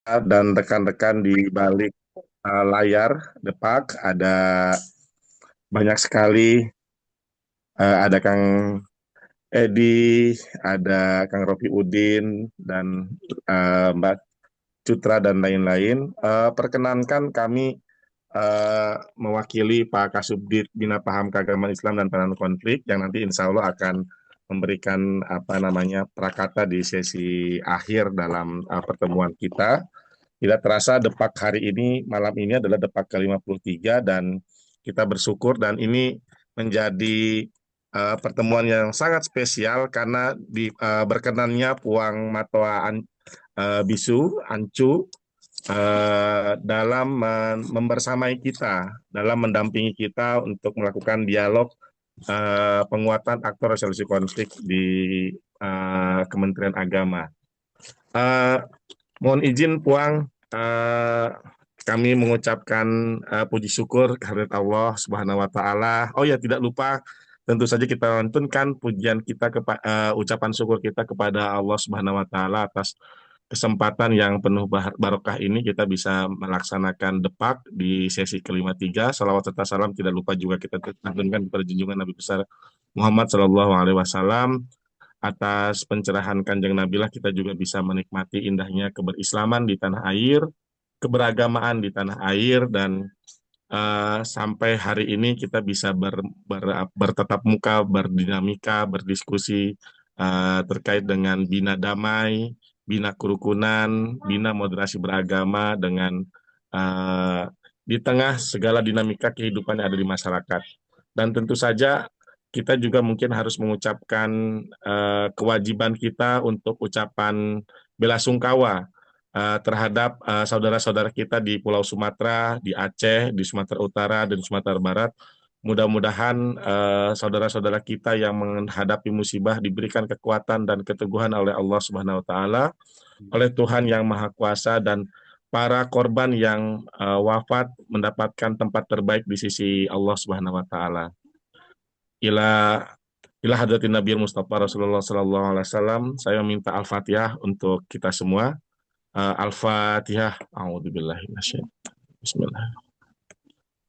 dan rekan-rekan di balik layar Depak. Ada banyak sekali, ada Kang Edi, ada Kang Rofi Udin, dan Mbak Cutra dan lain-lain. Perkenankan kami mewakili Pak Kasubdit Bina Paham Keagamaan Islam dan Penanganan Konflik yang nanti insya Allah akan memberikan apa namanya prakata di sesi akhir dalam pertemuan kita. Tidak terasa Depak hari ini, malam ini adalah Depak ke-53 dan kita bersyukur dan ini menjadi pertemuan yang sangat spesial karena berkenannya Puang Matoa Bisu Ancu dalam membersamai kita, dalam mendampingi kita untuk melakukan dialog penguatan aktor resolusi konflik di Kementerian Agama. Eh, Mohon izin Puang, kami mengucapkan puji syukur kehadirat Allah Subhanahu wa taala. Oh ya, tidak lupa tentu saja kita lantunkan pujian kita ucapan syukur kita kepada Allah Subhanahu wa taala atas kesempatan yang penuh barokah ini kita bisa melaksanakan depak di sesi kelima tiga. Salawat serta salam tidak lupa juga kita lantunkan kepada junjungan Nabi besar Muhammad Shallallahu Alaihi Wasallam. Atas pencerahan Kanjeng Nabilah kita juga bisa menikmati indahnya keberislaman di tanah air, keberagamaan di tanah air, dan sampai hari ini kita bisa bertatap muka, berdinamika, berdiskusi terkait dengan bina damai, bina kerukunan, bina moderasi beragama dengan uh, di tengah segala dinamika kehidupan yang ada di masyarakat. Dan tentu saja kita juga mungkin harus mengucapkan kewajiban kita untuk ucapan bela sungkawa terhadap saudara-saudara kita di Pulau Sumatera, di Aceh, di Sumatera Utara, dan Sumatera Barat. Mudah-mudahan saudara-saudara kita yang menghadapi musibah diberikan kekuatan dan keteguhan oleh Allah Subhanahu wa taala, oleh Tuhan yang Maha Kuasa, dan para korban yang wafat mendapatkan tempat terbaik di sisi Allah Subhanahu wa taala. Ila ila hadratin Nabi Mustafa Rasulullah sallallahu alaihi wasallam, saya minta Al-Fatihah untuk kita semua. Al-Fatihah. A'udzubillahi minasyaitonir. Bismillah.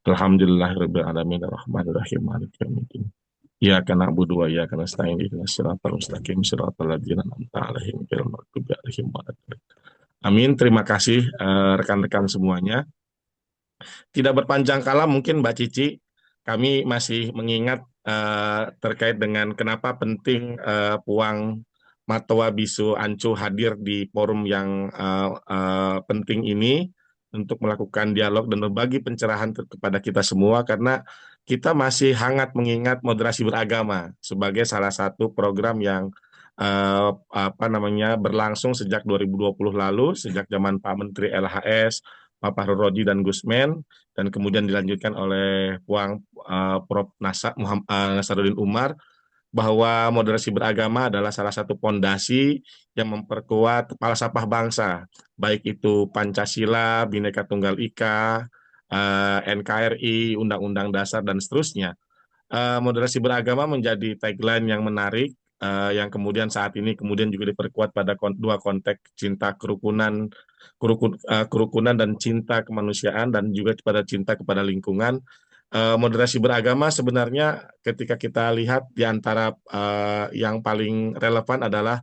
Alhamdulillahirabbil alamin arrahmanir rahim maliki yaumiddin. Iyyaka na'budu wa iyyaka nasta'in ihdinas siratal mustaqim siratal ladzina an'amta 'alaihim ghairil maghdubi 'alaihim waladdallin. Amin. Terima kasih rekan-rekan semuanya. Tidak berpanjang kala mungkin Mbak Cici, kami masih mengingat terkait dengan kenapa penting Puang Matoa Bisu Ancu hadir di forum yang penting ini untuk melakukan dialog dan berbagi pencerahan kepada kita semua karena kita masih hangat mengingat moderasi beragama sebagai salah satu program yang apa namanya berlangsung sejak 2020 lalu, sejak zaman Pak Menteri LHS, Pak Fahru Roji dan Gusmen, dan kemudian dilanjutkan oleh Puang Prof. Nasaruddin Umar, bahwa moderasi beragama adalah salah satu pondasi yang memperkuat falsafah bangsa, baik itu Pancasila, Bhinneka Tunggal Ika, NKRI, Undang-Undang Dasar, dan seterusnya. Moderasi beragama menjadi tagline yang menarik, yang kemudian saat ini kemudian juga diperkuat pada dua konteks cinta kerukunan dan cinta kemanusiaan dan juga pada cinta kepada lingkungan. Moderasi beragama sebenarnya ketika kita lihat di antara yang paling relevan adalah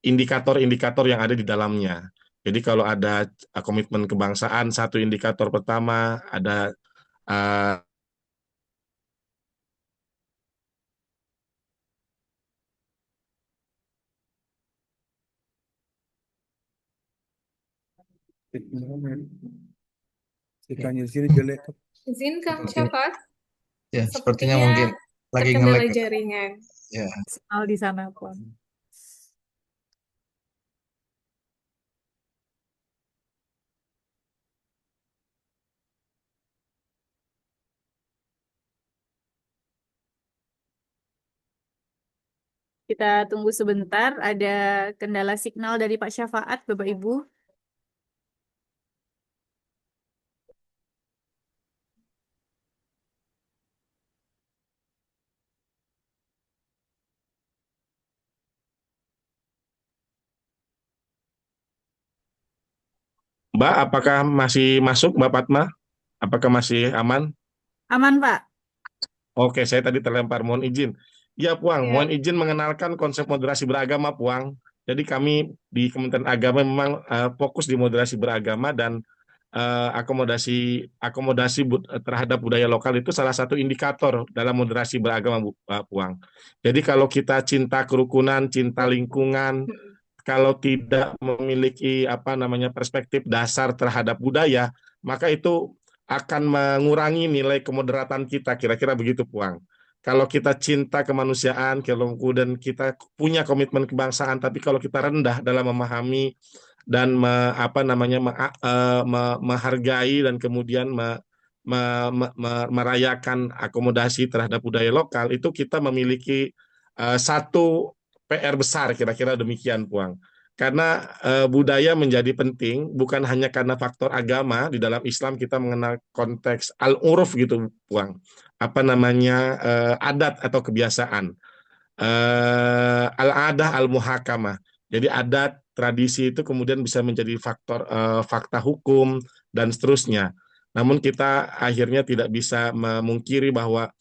indikator-indikator yang ada di dalamnya. Jadi kalau ada komitmen kebangsaan, satu indikator pertama ada uh, Sinyalnya di sini jelek. Izin Kang Sepertinya, Syafat, ya, sepertinya sepertinya mungkin lagi terkendala nge-lag ya. jaringan. Ya, Sinyal di sana pun. Kita tunggu sebentar, ada kendala signal dari Pak Syafaat, Bapak Ibu. Mbak, apakah masih masuk, Mbak Fatma? Apakah masih aman? Aman, Pak. Oke, saya tadi terlempar, mohon izin. Ya, Puang, Ya. mohon izin mengenalkan konsep moderasi beragama, Puang. Jadi kami di Kementerian Agama memang fokus di moderasi beragama dan akomodasi akomodasi terhadap budaya lokal itu salah satu indikator dalam moderasi beragama, Puang. Jadi kalau kita cinta kerukunan, cinta lingkungan, kalau tidak memiliki apa namanya perspektif dasar terhadap budaya, maka itu akan mengurangi nilai kemoderatan kita, kira-kira begitu, Puang. Kalau kita cinta kemanusiaan, kalau kemudian kita punya komitmen kebangsaan, tapi kalau kita rendah dalam memahami dan apa namanya menghargai dan kemudian merayakan akomodasi terhadap budaya lokal, itu kita memiliki satu PR besar, kira-kira demikian, Puang. Karena budaya menjadi penting bukan hanya karena faktor agama. Di dalam Islam kita mengenal konteks al-uruf gitu, Puang. Apa namanya adat atau kebiasaan. Al-adah al-muhakamah. Jadi adat, tradisi itu kemudian bisa menjadi faktor fakta hukum dan seterusnya. Namun kita akhirnya tidak bisa memungkiri bahwa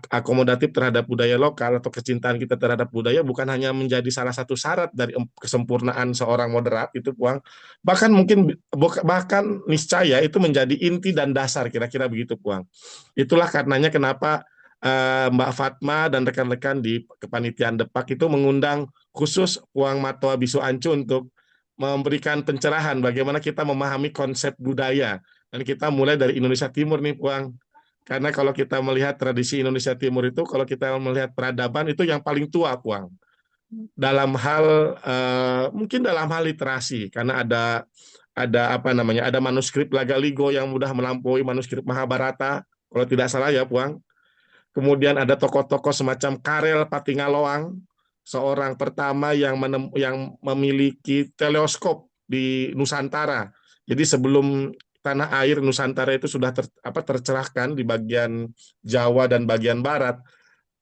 akomodatif terhadap budaya lokal atau kecintaan kita terhadap budaya bukan hanya menjadi salah satu syarat dari kesempurnaan seorang moderat itu, Puang. Bahkan mungkin bahkan niscaya itu menjadi inti dan dasar, kira-kira begitu, Puang. Itulah karenanya kenapa Mbak Fatma dan rekan-rekan di kepanitiaan Depak itu mengundang khusus Puang Matwa Bisu Ancu untuk memberikan pencerahan bagaimana kita memahami konsep budaya. Dan kita mulai dari Indonesia Timur nih, Puang. Karena kalau kita melihat tradisi Indonesia Timur itu, kalau kita melihat peradaban itu yang paling tua, Puang. Dalam hal mungkin dalam hal literasi, karena ada apa namanya, ada manuskrip Lagaligo yang mudah melampaui manuskrip Mahabharata, kalau tidak salah ya, Puang. Kemudian ada tokoh-tokoh semacam Karel Patingaloang, seorang pertama yang memiliki teleskop di Nusantara. Jadi sebelum tanah air Nusantara itu sudah tercerahkan di bagian Jawa dan bagian Barat,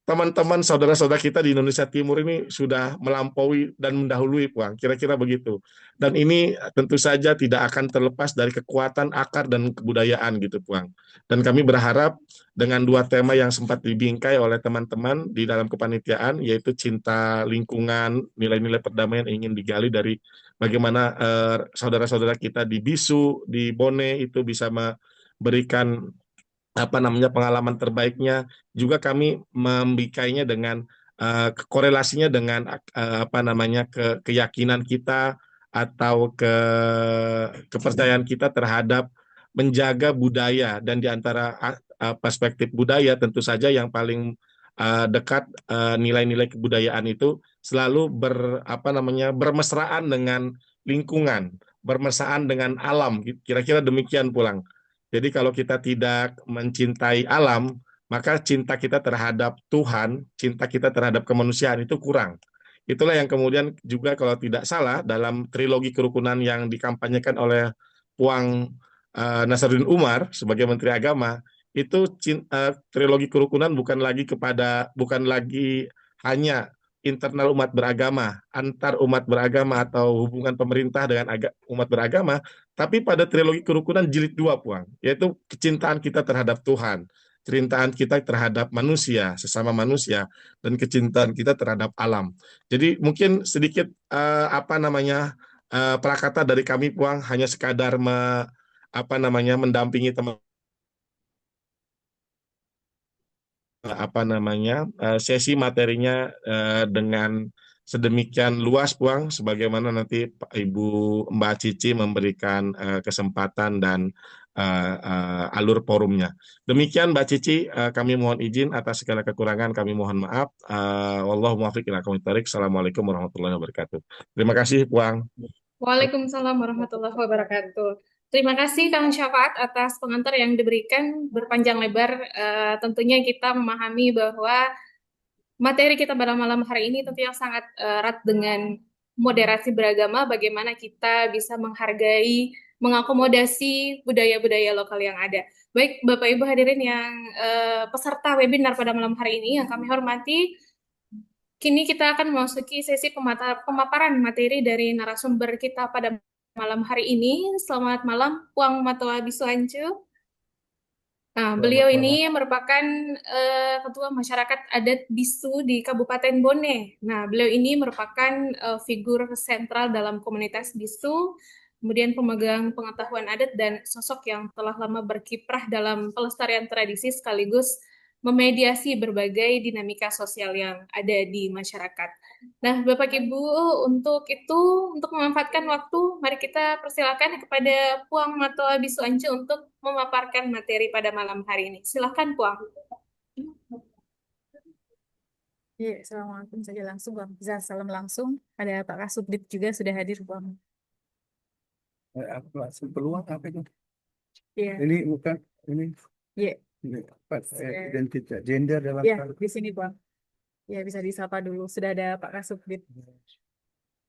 teman-teman saudara-saudara kita di Indonesia Timur ini sudah melampaui dan mendahului, Puang. Kira-kira begitu. Dan ini tentu saja tidak akan terlepas dari kekuatan akar dan kebudayaan gitu, Puang. Dan kami berharap dengan dua tema yang sempat dibingkai oleh teman-teman di dalam kepanitiaan, yaitu cinta lingkungan, nilai-nilai perdamaian ingin digali dari bagaimana saudara-saudara kita di Bisu, di Bone itu bisa memberikan apa namanya pengalaman terbaiknya. Juga kami membikainya dengan korelasinya dengan apa namanya keyakinan kita atau kepercayaan kita terhadap menjaga budaya. Dan di antara perspektif budaya tentu saja yang paling dekat, nilai-nilai kebudayaan itu selalu apa namanya bermesraan dengan lingkungan, bermesraan dengan alam, kira-kira demikian, Pulang. Jadi kalau kita tidak mencintai alam, maka cinta kita terhadap Tuhan, cinta kita terhadap kemanusiaan itu kurang. Itulah yang kemudian juga kalau tidak salah dalam trilogi kerukunan yang dikampanyekan oleh Puang Nasaruddin Umar sebagai Menteri Agama, itu trilogi kerukunan bukan lagi hanya internal umat beragama, antar umat beragama atau hubungan pemerintah dengan umat beragama, tapi pada trilogi kerukunan jilid 2, Puang, yaitu kecintaan kita terhadap Tuhan, kecintaan kita terhadap manusia, sesama manusia, dan kecintaan kita terhadap alam. Jadi mungkin sedikit apa namanya prakata dari kami, Puang, hanya sekadar apa namanya mendampingi teman apa namanya sesi materinya dengan sedemikian luas, Puang, sebagaimana nanti Ibu Mbak Cici memberikan kesempatan dan alur forumnya. Demikian, Mbak Cici, kami mohon izin atas segala kekurangan, kami mohon maaf. Wallahu muwaffiq ila aqwamit thoriq. Assalamualaikum warahmatullahi wabarakatuh. Terima kasih, Puang. Waalaikumsalam warahmatullahi wabarakatuh. Terima kasih Kang Syafaat atas pengantar yang diberikan berpanjang lebar. Tentunya kita memahami bahwa materi kita pada malam hari ini tentunya sangat erat dengan moderasi beragama, bagaimana kita bisa menghargai, mengakomodasi budaya-budaya lokal yang ada. Baik, Bapak Ibu hadirin yang peserta webinar pada malam hari ini yang kami hormati, kini kita akan memasuki sesi pemaparan materi dari narasumber kita pada malam hari ini. Selamat malam, Puang Matoa Bisu Hancu. Nah, Selamat beliau malam. ini merupakan ketua masyarakat adat Bisu di Kabupaten Bone. Nah, beliau ini merupakan figur sentral dalam komunitas Bisu, kemudian pemegang pengetahuan adat dan sosok yang telah lama berkiprah dalam pelestarian tradisi sekaligus memediasi berbagai dinamika sosial yang ada di masyarakat. Nah, Bapak Ibu, untuk memanfaatkan waktu, mari kita persilakan kepada Puang Matoa Bisu Ance untuk memaparkan materi pada malam hari ini. Silakan, Puang. Iya, assalamualaikum saja langsung, Bang. Bisa salam langsung. Ada Pak Kasubdit juga sudah hadir, Bang. Apa peluang apa itu? Iya, Ini bukan ini, iya, apa, identitas gender dalam iya, di sini, Bang. Ya, bisa disapa dulu. Sudah ada Pak Kasubdit.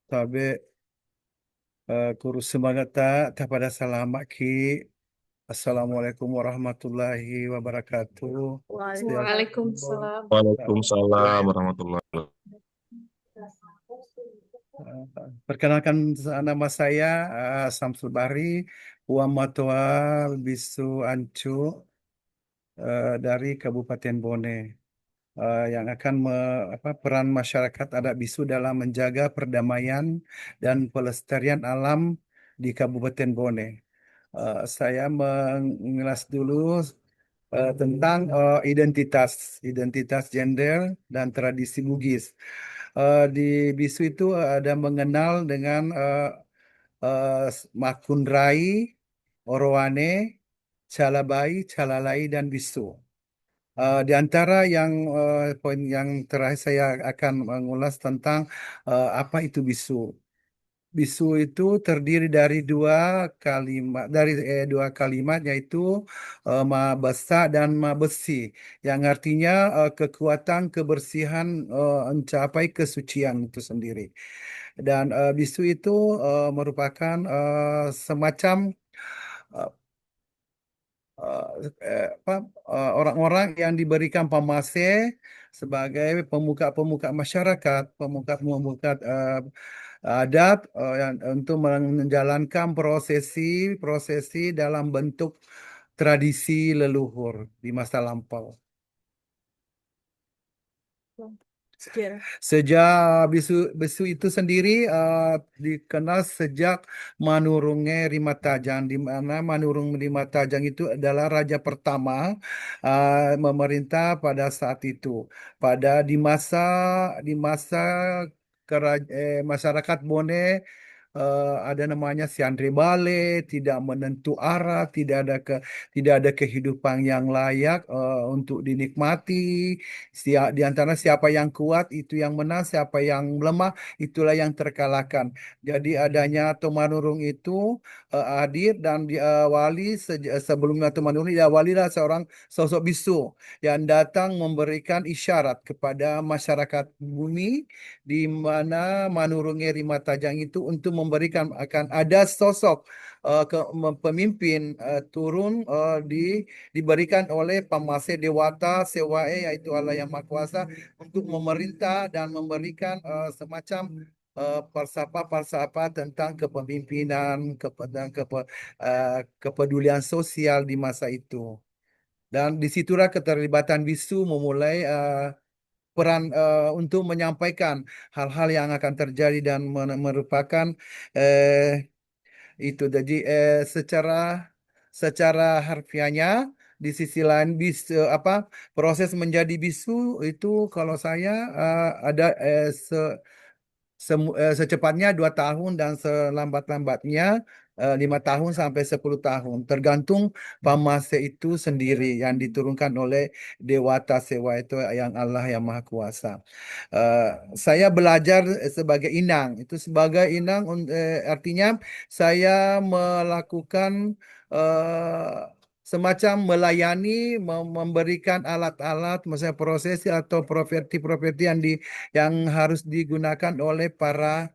Tabe kurus semangat tak pada selamat ki. Assalamualaikum warahmatullahi wabarakatuh. Waalaikumsalam. Waalaikumsalam warahmatullahi wabarakatuh. Perkenalkan nama saya Samsul Bahri, Puang Matoa Bisu Ancu dari Kabupaten Bone. Yang akan peran masyarakat adat Bisu dalam menjaga perdamaian dan pelestarian alam di Kabupaten Bone. Saya mengulas dulu tentang identitas gender dan tradisi Bugis. Di Bisu itu ada mengenal dengan Makundrai, Orowane, Calabai, Calalai, dan Bisu. Di antara poin yang terakhir saya akan mengulas tentang apa itu bisu. Bisu itu terdiri dari dua kalimat yaitu ma besa dan ma besi yang artinya kekuatan kebersihan mencapai kesucian itu sendiri. Dan bisu itu merupakan semacam eh, orang-orang yang diberikan pamase sebagai pemuka-pemuka masyarakat, pemuka-pemuka adat yang untuk menjalankan prosesi dalam bentuk tradisi leluhur di masa lampau. Sejarah. Sejak bisu itu sendiri dikenal sejak Manurunge Rimatajang, di mana Manurung Rimatajang itu adalah raja pertama memerintah pada saat itu. Di masa masyarakat Bone ada namanya Siandre Bale, tidak menentu arah, tidak ada kehidupan yang layak untuk dinikmati. Di antara siapa yang kuat itu yang menang, siapa yang lemah itulah yang terkalahkan. Jadi adanya Tomanurung itu hadir dan diawali sebelumnya Tomanurung diawalilah seorang sosok bisu yang datang memberikan isyarat kepada masyarakat bumi di mana Manurunge Rimatajang itu untuk memberikan akan ada sosok pemimpin turun diberikan oleh Pamase Dewata Sewae yaitu Allah yang Maha Kuasa untuk memerintah dan memberikan semacam falsafah tentang kepemimpinan, kepedulian sosial di masa itu. Dan disitulah keterlibatan bisu memulai peran untuk menyampaikan hal-hal yang akan terjadi dan merupakan eh, itu. Jadi secara harfiahnya di sisi lain proses menjadi bisu itu kalau saya ada secepatnya 2 tahun dan selambat-lambatnya 5 tahun sampai 10 tahun, tergantung pamase itu sendiri yang diturunkan oleh Dewata Sewa itu yang Allah yang Maha Kuasa. Eh, saya belajar sebagai inang, itu sebagai inang artinya saya melakukan semacam melayani, memberikan alat-alat, misalnya prosesi atau properti-properti yang harus digunakan oleh para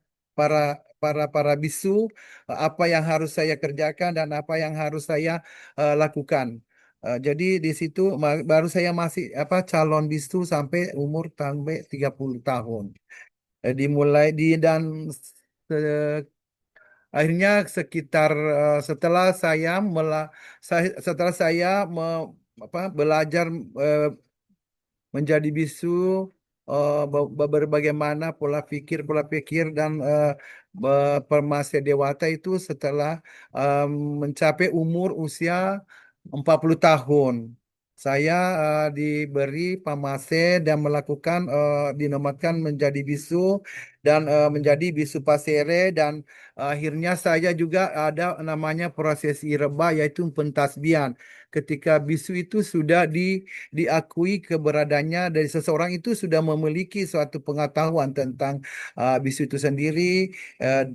para bisu, apa yang harus saya kerjakan dan apa yang harus saya lakukan. Jadi di situ baru saya masih calon bisu sampai umur sampai 30 tahun. Dimulai di dan Akhirnya sekitar setelah saya belajar eh, menjadi bisu, bagaimana pola pikir dan permasya dewata itu setelah eh, mencapai umur usia 40 tahun. Saya diberi pamase dan dinobatkan menjadi bisu dan menjadi bisu pasere, dan akhirnya saya juga ada namanya prosesi reba, yaitu pentasbihan. Ketika bisu itu sudah diakui keberadaannya dari seseorang, itu sudah memiliki suatu pengetahuan tentang bisu itu sendiri. eh,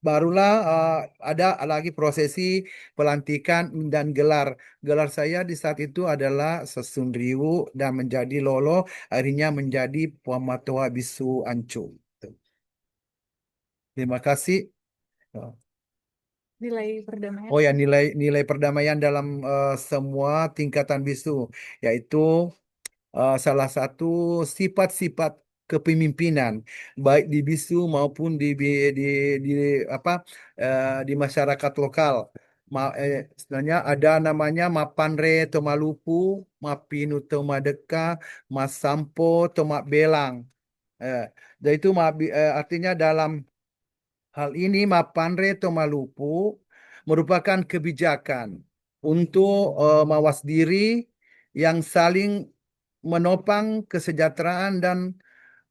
Barulah ada lagi prosesi pelantikan dan gelar. Gelar saya di saat itu adalah Sesundriwu dan menjadi Lolo, akhirnya menjadi Pamatua Bisu Ancu. Terima kasih. Nilai perdamaian. Oh ya, nilai perdamaian dalam semua tingkatan bisu, yaitu salah satu sifat-sifat kepemimpinan, baik di bisu maupun di apa di masyarakat lokal. Sebenarnya ada namanya Mapanre Tomalupu, Mapinu Tomadeka, Masampo Tomak Belang. Dan itu artinya dalam hal ini Mapanre Tomalupu merupakan kebijakan untuk mawas diri yang saling menopang kesejahteraan dan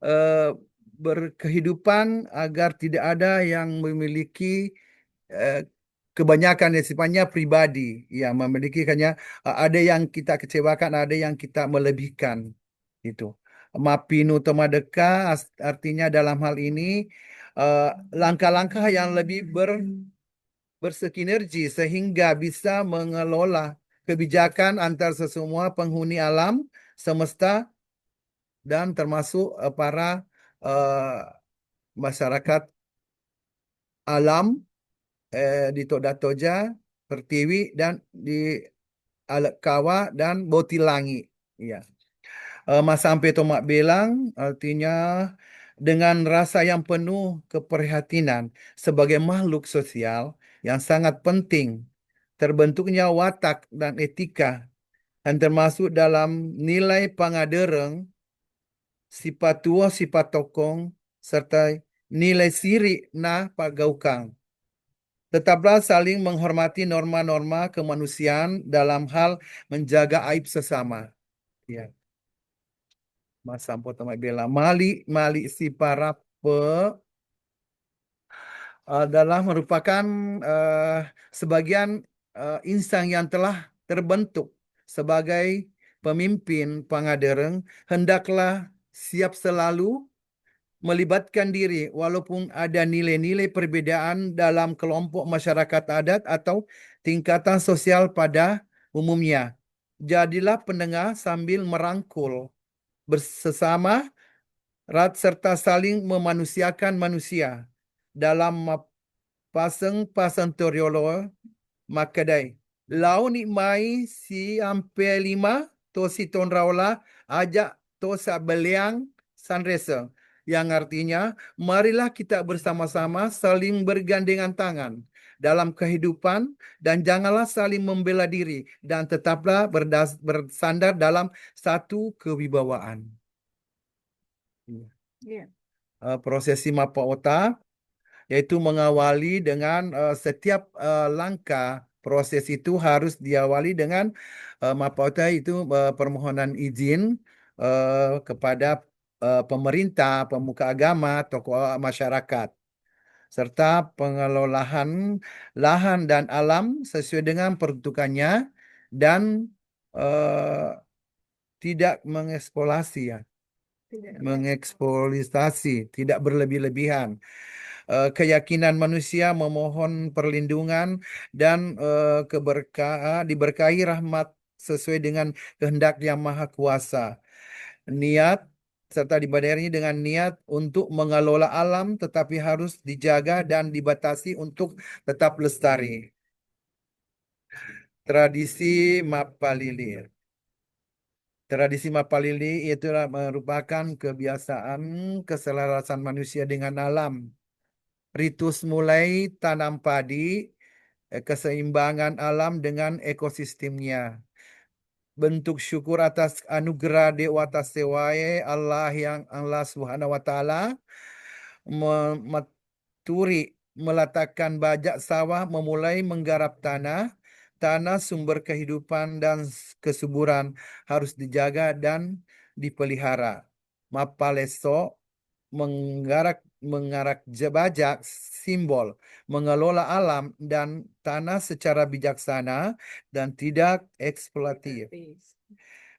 eh, berkehidupan, agar tidak ada yang memiliki eh, kebanyakan yang sifatnya pribadi, ya memiliki hanya ada yang kita kecewakan, ada yang kita melebihkan itu. Mapinu Tomadeka artinya dalam hal ini eh, langkah-langkah yang lebih bersinergi sehingga bisa mengelola kebijakan antar semua penghuni alam semesta, dan termasuk para eh, masyarakat alam di Toda Toja, Pertiwi, dan di Alet Kawa dan Botilangi. Ya. Mas Sampai Tomak Belang artinya dengan rasa yang penuh keprihatinan sebagai makhluk sosial yang sangat penting terbentuknya watak dan etika, dan termasuk dalam nilai pangadereng, sifat tua, sifat tokong, serta nilai siri na pagaukang. Tetaplah saling menghormati norma-norma kemanusiaan dalam hal menjaga aib sesama. Ya, Mas Sampo Tamak Bela. Mali si para adalah merupakan sebagian insan yang telah terbentuk sebagai pemimpin Pangadereng, hendaklah siap selalu melibatkan diri walaupun ada nilai-nilai perbedaan dalam kelompok masyarakat adat atau tingkatan sosial pada umumnya. Jadilah pendengar sambil merangkul bersama serta saling memanusiakan manusia dalam pasang toriolo makadai. Lau ni mai si ampe lima to si ton raula ajak to sa beliang sanresa, yang artinya marilah kita bersama-sama saling bergandengan tangan dalam kehidupan, dan janganlah saling membela diri, dan tetaplah bersandar dalam satu kewibawaan. Iya. Prosesi Mapa Ota yaitu mengawali dengan setiap langkah proses itu harus diawali dengan Mapa Ota itu permohonan izin kepada pemerintah, pemuka agama, tokoh masyarakat, serta pengelolaan lahan dan alam sesuai dengan peruntukannya, dan eh, tidak mengeksplorasi, ya, Tidak. mengeksploitasi, tidak berlebih-lebihan. Keyakinan manusia memohon perlindungan dan diberkahi rahmat sesuai dengan kehendak Yang Maha Kuasa. Niat serta dibarengi dengan niat untuk mengelola alam, tetapi harus dijaga dan dibatasi untuk tetap lestari. Tradisi Mapalilir. Tradisi Mapalili itulah merupakan kebiasaan keselarasan manusia dengan alam. Ritus mulai tanam padi, keseimbangan alam dengan ekosistemnya. Bentuk syukur atas anugerah Dewa Tasewai Allah Subhanahu wa taala maturi meletakkan bajak sawah memulai menggarap tanah. Tanah sumber kehidupan dan kesuburan harus dijaga dan dipelihara. Mapaleso mengarak bajak simbol mengelola alam dan tanah secara bijaksana dan tidak eksploitatif.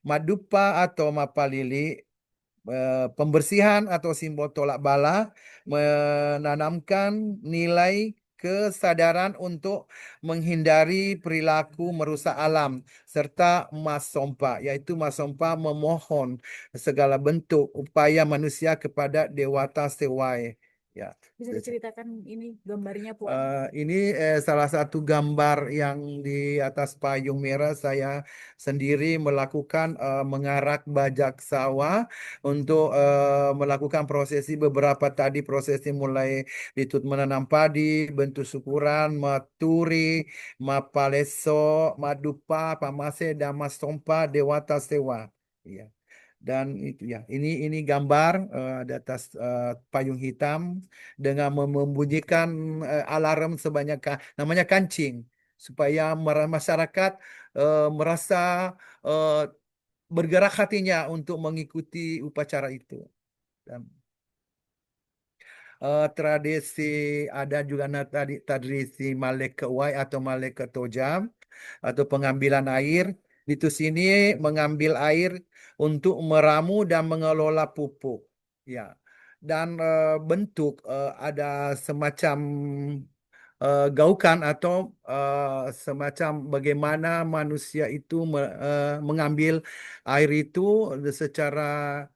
Madupa atau mapalili pembersihan atau simbol tolak bala menanamkan nilai kesadaran untuk menghindari perilaku merusak alam serta masompa, yaitu masompa memohon segala bentuk upaya manusia kepada Dewata Sewai. Ya. Bisa diceritakan ini gambarnya, Puan? Ini salah satu gambar yang di atas payung merah saya sendiri melakukan mengarak bajak sawah untuk melakukan beberapa tadi prosesi mulai ditut menanam padi, bentuk syukuran, maturi, mapaleso, madupa, pamase, dan masompa dewata sewa. Iya. Dan itu ya, ini gambar di atas payung hitam dengan membunyikan alarm sebanyak namanya kancing supaya masyarakat merasa uh, bergerak hatinya untuk mengikuti upacara itu. Dan tradisi ada juga tadi tradisi Malek Wai atau Malek Tojam atau pengambilan air. Itu sini mengambil air untuk meramu dan mengelola pupuk. Ya. Dan bentuk ada semacam gaukan atau semacam bagaimana manusia itu mengambil air itu secara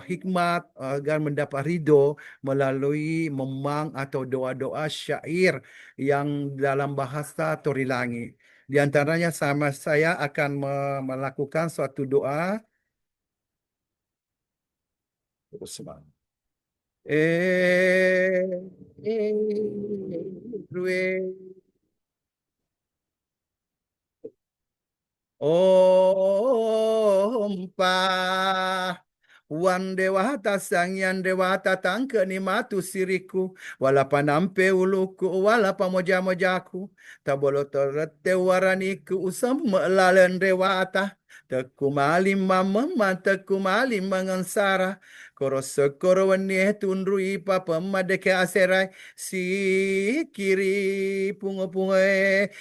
hikmat agar mendapat ridho melalui memang atau doa-doa syair yang dalam bahasa Torilangi. Di antaranya sama saya akan melakukan suatu doa. Terus semangat. Rue. Ompa Wan dewata sangyan dewata tangke ni matu siriku wala panampe uluku wala pamoja-mojaku tabolo torete waraniku usam melalen dewata teku malim mamma teku malim mangansara koro sekoro weni tundrui papa madeke aserai si kiri pungo-pungo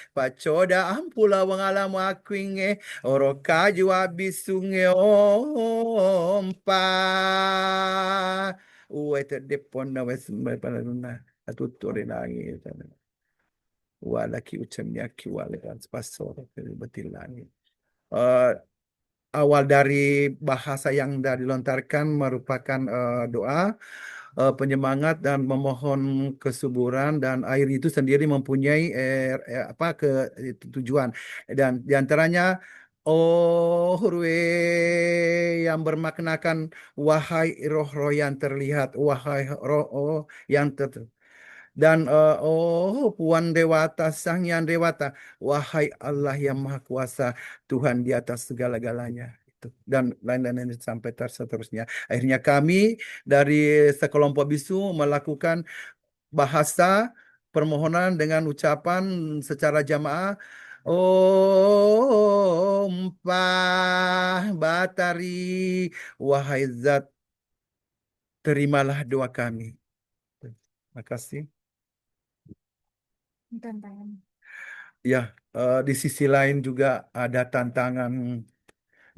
pacoda ampula wangalamu akuinge oro kaju abisunge ompa uwe deponda wes panaduna atutore nangi wala ki ucamnya ki wala kan spasoro betilani awal dari bahasa yang sudah dilontarkan merupakan doa penyemangat dan memohon kesuburan dan air itu sendiri mempunyai tujuan dan diantaranya Oh Rue yang bermaknakan wahai roh-roh yang terlihat, wahai roh yang dan Puan Dewata, Sang Yang Dewata, wahai Allah yang Maha Kuasa, Tuhan di atas segala-galanya. Dan lain-lain sampai seterusnya. Akhirnya kami dari sekelompok bisu melakukan bahasa permohonan dengan ucapan secara jamaah. Ompah Batari, wahai Zat, terimalah doa kami. Terima kasih. Tantangan. Ya, di sisi lain juga ada tantangan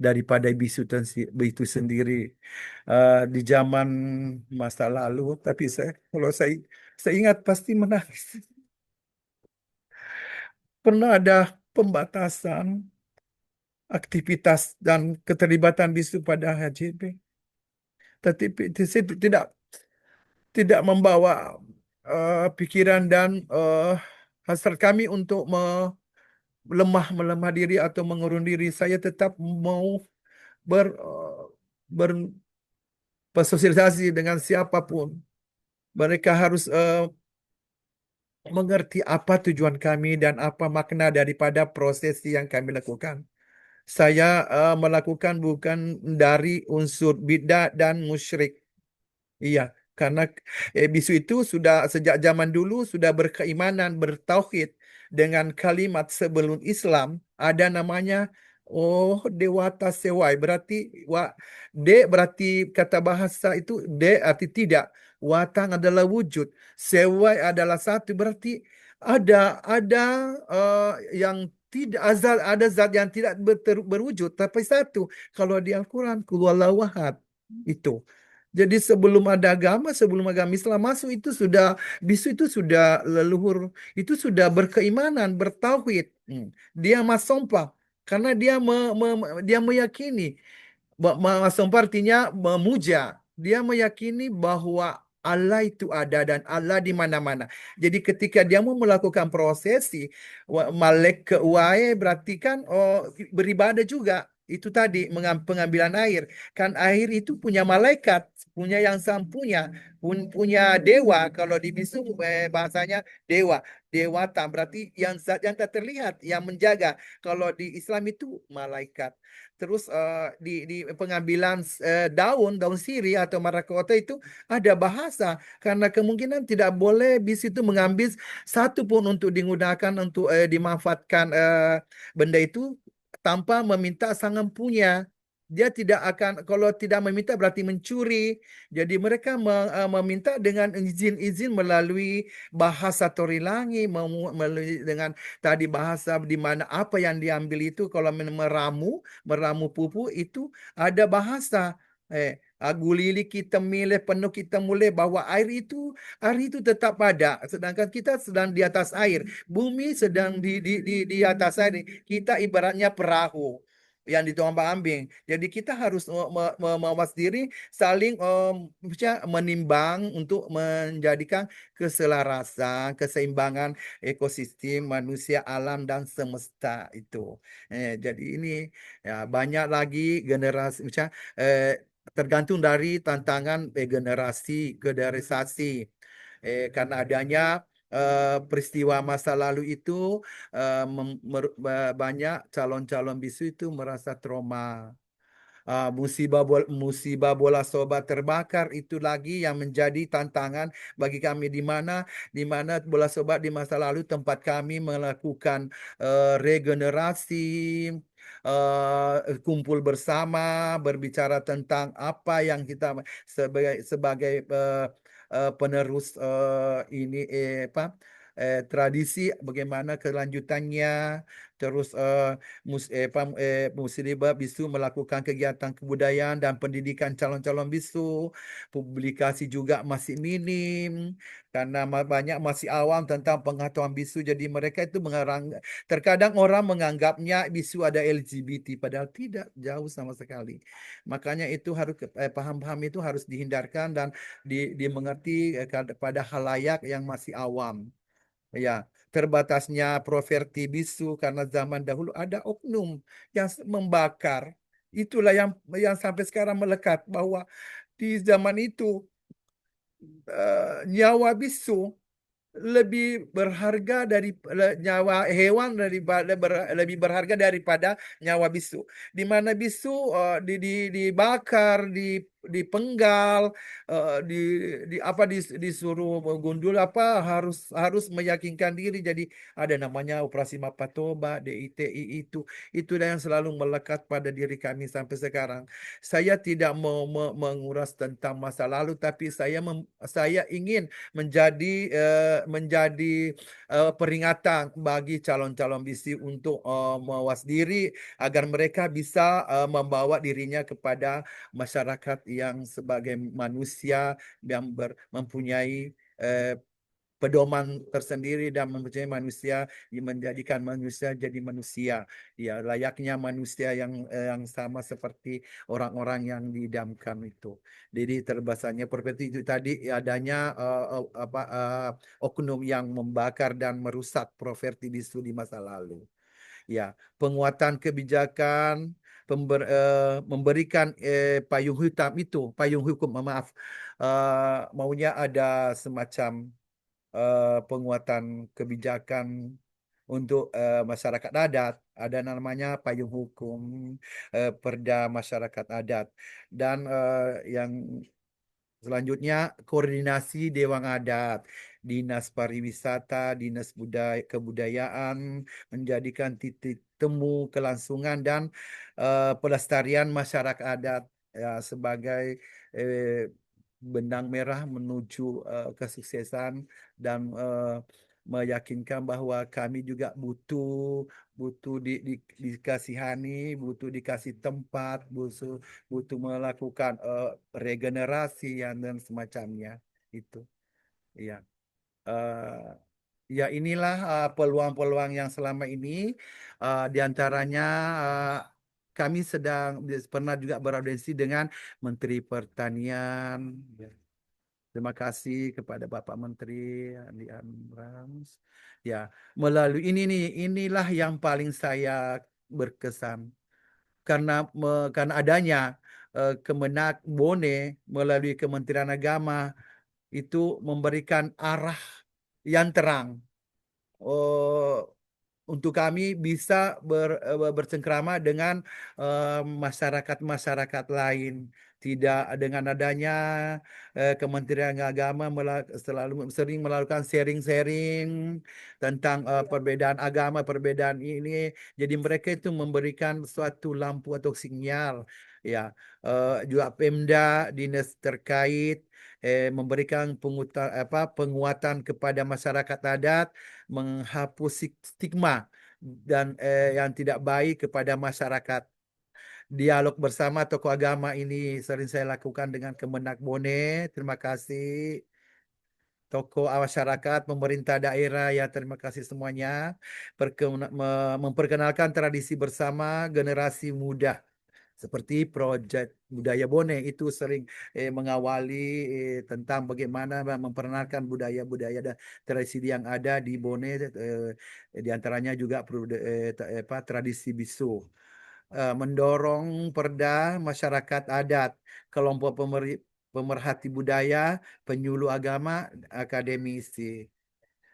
daripada itu sendiri di zaman masa lalu. Tapi kalau saya ingat pasti menangis. Pernah ada pembatasan aktivitas dan keterlibatan bisu pada HJB. Tapi tidak membawa pikiran dan hasrat kami untuk melemah diri atau mengurung diri. Saya tetap mau bersosialisasi dengan siapapun. Mereka harus mengerti apa tujuan kami dan apa makna daripada prosesi yang kami lakukan. Saya melakukan bukan dari unsur bidah dan musyrik. Iya, karena bisu itu sudah sejak zaman dulu sudah berkeimanan, bertauhid dengan kalimat sebelum Islam ada namanya Dewata Sewai. Berarti de berarti kata bahasa itu de arti tidak. Watang adalah wujud. Sewai adalah satu berarti ada yang tidak azal, ada zat yang tidak berwujud tapi satu. Kalau di Al-Quran kulhuwallahu ahad itu. Jadi sebelum agama Islam masuk itu sudah bisu itu sudah leluhur itu sudah berkeimanan, bertauhid. Dia masompa karena dia meyakini masompa artinya memuja. Dia meyakini bahwa Allah itu ada dan Allah di mana-mana. Jadi ketika dia mau melakukan prosesi malek ke wae berarti kan beribadah juga. Itu tadi pengambilan air. Kan air itu punya malaikat, punya yang sang punya dewa. Kalau di bisu bahasanya dewa, dewata berarti yang zat yang tak terlihat, yang menjaga. Kalau di Islam itu malaikat. Terus di pengambilan daun siri atau marakota itu ada bahasa karena kemungkinan tidak boleh bisu itu mengambil satu pun untuk digunakan untuk dimanfaatkan benda itu tanpa meminta sang empunya. Dia tidak akan, kalau tidak meminta berarti mencuri. Jadi mereka meminta dengan izin-izin melalui bahasa Torilangi, melalui dengan tadi bahasa di mana apa yang diambil itu kalau meramu pupuk itu ada bahasa. Gulili kita milih penuh kita mulai bahwa air itu tetap ada, sedangkan kita sedang di atas air, bumi sedang di atas air, kita ibaratnya perahu yang ditombang-ambing. Jadi kita harus mawas diri, saling menimbang untuk menjadikan keselarasan, keseimbangan ekosistem manusia, alam dan semesta itu. Jadi ini ya banyak lagi generasi misalnya tergantung dari tantangan generasi, generalisasi. Karena adanya peristiwa masa lalu itu banyak calon-calon bisu itu merasa trauma. Musibah bola sobat terbakar itu lagi yang menjadi tantangan bagi kami di mana bola sobat di masa lalu tempat kami melakukan regenerasi, kumpul bersama, berbicara tentang apa yang kita sebagai penerus ini tradisi bagaimana kelanjutannya. Terus musibah bisu melakukan kegiatan kebudayaan dan pendidikan calon-calon bisu. Publikasi juga masih minim karena banyak masih awam tentang pengetahuan bisu. Jadi mereka itu terkadang orang menganggapnya bisu ada LGBT padahal tidak, jauh sama sekali. Makanya itu harus paham-paham itu harus dihindarkan dan dimengerti pada halayak yang masih awam. Ya, terbatasnya properti bisu karena zaman dahulu ada oknum yang membakar. Itulah yang sampai sekarang melekat bahwa di zaman itu nyawa bisu lebih berharga dari nyawa hewan lebih berharga daripada nyawa bisu. Di mana bisu dibakar, dipenggal, disuruh gundul harus meyakinkan diri. Jadi ada namanya operasi Mapatoba, DITI itu yang selalu melekat pada diri kami sampai sekarang. Saya tidak mau menguras tentang masa lalu, tapi saya ingin menjadi peringatan bagi calon-calon bisu untuk mawas diri agar mereka bisa membawa dirinya kepada masyarakat yang sebagai manusia yang mempunyai pedoman tersendiri dan mempunyai manusia menjadikan manusia jadi manusia ya layaknya manusia yang sama seperti orang-orang yang diidamkan itu. Jadi terbasarnya properti itu tadi adanya oknum yang membakar dan merusak properti bisu di masa lalu. Ya, penguatan kebijakan memberikan payung hukum, maaf, maunya ada semacam penguatan kebijakan untuk masyarakat adat. Ada namanya payung hukum Perda Masyarakat Adat. Dan yang selanjutnya koordinasi Dewan Adat, Dinas Pariwisata, Dinas Kebudayaan menjadikan titik temu kelangsungan dan pelestarian masyarakat adat ya, sebagai eh, benang merah menuju kesuksesan dan meyakinkan bahwa kami juga butuh butuh dikasihani, butuh dikasih tempat, butuh melakukan regenerasi dan semacamnya itu. Ya. Eh, ya inilah peluang-peluang yang selama ini di antaranya kami sedang pernah juga beraudiensi dengan Menteri Pertanian. Ya. Terima kasih kepada Bapak Menteri Andi Amrans. Ya, melalui inilah yang paling saya berkesan karena adanya Kemenak Bone melalui Kementerian Agama itu memberikan arah yang terang eh, untuk kami bisa bercengkrama dengan masyarakat-masyarakat lain. Tidak dengan adanya Kementerian Agama selalu sering melakukan sharing-sharing tentang perbedaan agama, perbedaan ini. Jadi mereka itu memberikan suatu lampu atau sinyal. Ya, juga Pemda, dinas terkait memberikan penguatan kepada masyarakat adat, menghapus stigma dan yang tidak baik kepada masyarakat. Dialog bersama tokoh agama ini sering saya lakukan dengan Kemenak Bone. Terima kasih. Tokoh masyarakat, pemerintah daerah, ya terima kasih semuanya. Memperkenalkan tradisi bersama generasi muda. Seperti proyek budaya Bone itu sering mengawali tentang bagaimana memperkenalkan budaya-budaya dan tradisi yang ada di Bone, di antaranya juga tradisi bisu. Mendorong perda masyarakat adat, kelompok pemerhati budaya, penyuluh agama, akademisi.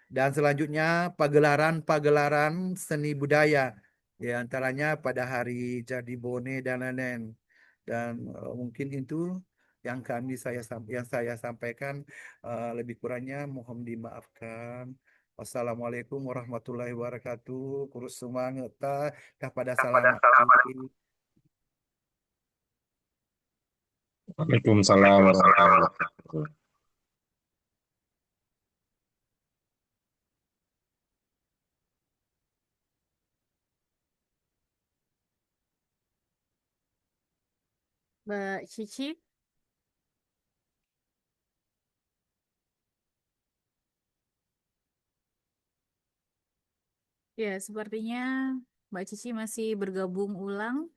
Dan selanjutnya pagelaran-pagelaran seni budaya, di antaranya pada hari Jadi Bone dan lain-lain. Dan mungkin itu yang saya sampaikan, lebih kurangnya mohon dimaafkan. Wassalamualaikum warahmatullahi wabarakatuh. Kurus semangat kepada salamat. Waalaikumsalam warahmatullahi wabarakatuh. Mbak Cici. Ya, sepertinya Mbak Cici masih bergabung ulang.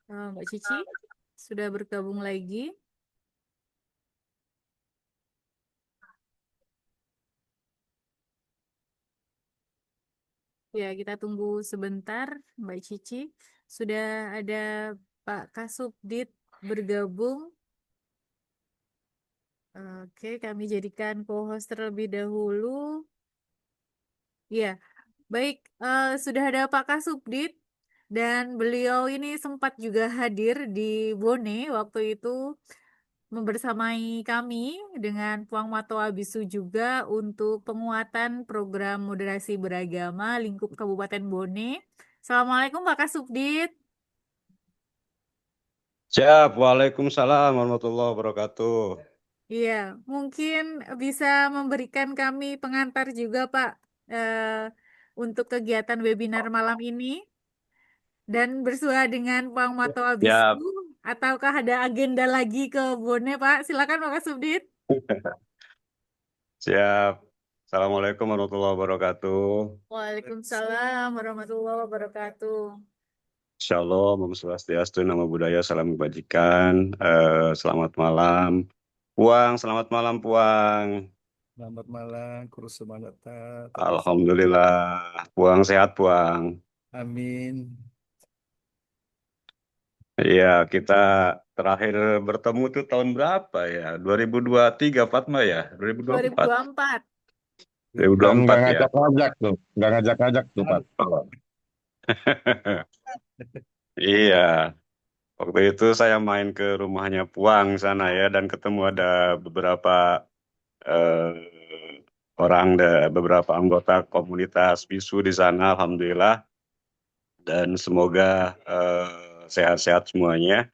Mbak Cici sudah bergabung lagi. Ya, kita tunggu sebentar, Mbak Cici. Sudah ada Pak Kasubdit bergabung. Oke, kami jadikan co-host terlebih dahulu. Ya, baik. Sudah ada Pak Kasubdit dan beliau ini sempat juga hadir di Bone waktu itu membersamai kami dengan Puang Matoa Bisu juga untuk penguatan program moderasi beragama lingkup Kabupaten Bone. Assalamualaikum Pak Kasubdit. Siap, Waalaikumsalam warahmatullahi wabarakatuh. Iya, mungkin bisa memberikan kami pengantar juga Pak untuk kegiatan webinar malam ini dan bersua dengan Puang Matoa Bisu. Siap. Ataukah ada agenda lagi ke Bone Pak? Silakan Pak Kasubdit. Siap. Assalamualaikum warahmatullahi wabarakatuh. Waalaikumsalam warahmatullahi wabarakatuh. Shalom, Om Swastiastu, Namo Buddhaya, Salam Kebajikan. Selamat malam. Puang, selamat malam Puang. Selamat malam, kurus semangat. Alhamdulillah. Puang sehat Puang. Amin. Iya, kita terakhir bertemu tuh tahun berapa ya? 2023 Fatma ya? 2024. 2024. Dan nggak 2024 ya. ngajak-ngajak tuh, nggak ngajak-ngajak tuh Pak. Oh. Iya, waktu itu saya main ke rumahnya Puang sana ya dan ketemu ada beberapa eh, beberapa anggota komunitas bisu di sana, alhamdulillah, dan semoga sehat-sehat semuanya.